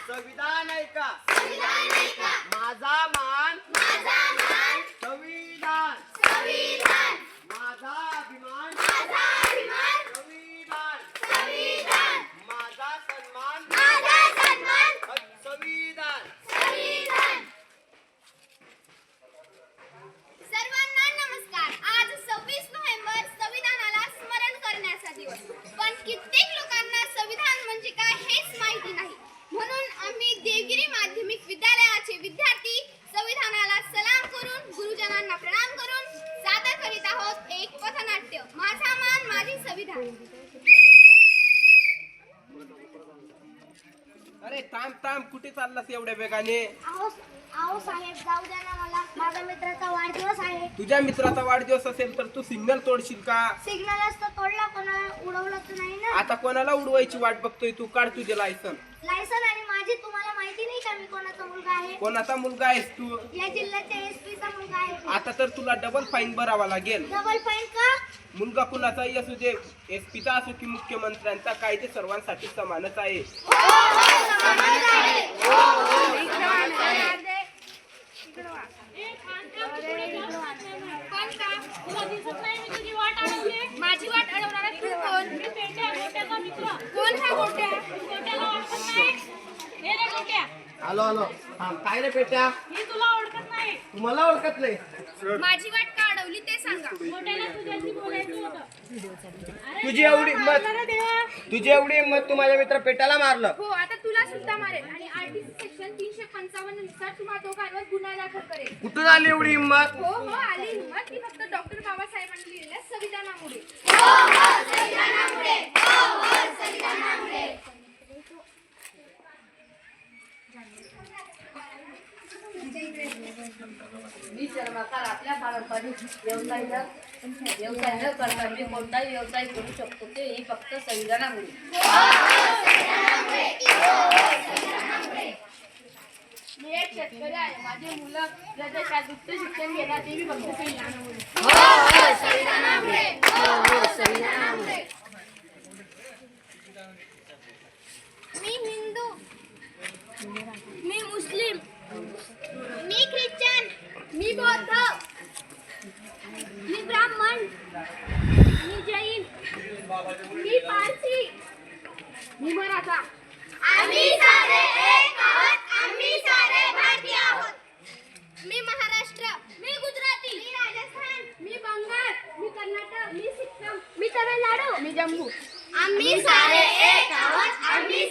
संविधान ऐका माझा मान संविधान माझा अभिमान संविधान माझा सन्मान संविधान. सर्वांना नमस्कार. आज 26 नोव्हेंबर संविधानाला स्मरण करण्याचा दिवस. पण कित्येक लोकांना संविधान म्हणजे काय हेच माहिती नाही. म्हणून आम्ही देवगिरी माध्यमिक विद्यालयाचे विद्यार्थी संविधानाला सलाम करून गुरुजनांना प्रणाम करून सादर करीत आहोत एक पथनाट्य. माझा मान माझे संविधान. अरे थांब कुठे चाललास एवढ्या वेगाने? आओ साहेब, जाऊ द्या ना मला. माझ्या मित्राचा वाढदिवस आहे. तुझ्या मित्राचा वाढदिवस असेल तर तू सिग्नल तोडशील का? सिग्नल असतं तोडला, कोणाला उडवलं तर नाही ना. आता कोणाला उडवायची वाट बघतोय तू? काढ तुझे लायसन. आणि माझी तुम्हाला माहिती नाही का मी कोणाचा मुलगा आहे? कोणाचा मुलगा आहेस तू? या जिल्ह्याच्या एसपीचा मुलगा आहे. आता तर तुला डबल फाईन भरावा लागेल. डबल फाईन का? मुलगा कुणाचाही असू दे, एसपीचा असो की मुख्यमंत्र्यांचा, कायदे सर्वांसाठी समानच आहे. माझी वाट अडवणारा तू कोण? कोण हा गोट्या? आलो काय रे पेट्या, तुम्हाला ओळखत नाही? माझी वाट का अडवली ते सांगा. तुझी एवढी हिंमत तू माझ्या मित्र पेट्याला मारलं? हो, आता तुला सुद्धा मारेल आणि आरटीसी सेक्शन 355 नुसार तुम्हा दोघांवर गुन्हा दाखल करेल. कुठून आली एवढी हिंमत? हो आली हिंमत. ती फक्त डॉक्टर बाबासाहेबांनी लिहिलेल्या संविधानामुळे. मी सर्वकार आपल्या पारंपरिक व्यवसाय न करता मी कोणताही व्यवसाय करू शकतो ते ही फक्त संविधानामुळे. मी एक शेतकरी आहे. माझे मुलं प्रदेशात उच्च शिक्षण घेतात ते फक्त संविधानामुळे. मी हिंदू, मी मुस्लिम, मी ख्रिश्चन, मी बौद्ध, मी ब्राह्मण, मी जैन, मी पारसी, मी मराठा. आम्ही सारे एक आहोत. आम्ही सारे भारतीय आहोत. मी महाराष्ट्र, मी गुजराती, मी राजस्थान, मी बंगाल, मी कर्नाटक, मी सिक्कीम, मी तमिळनाडू, मी जम्मू. आम्ही सारे एक आहोत. आम्ही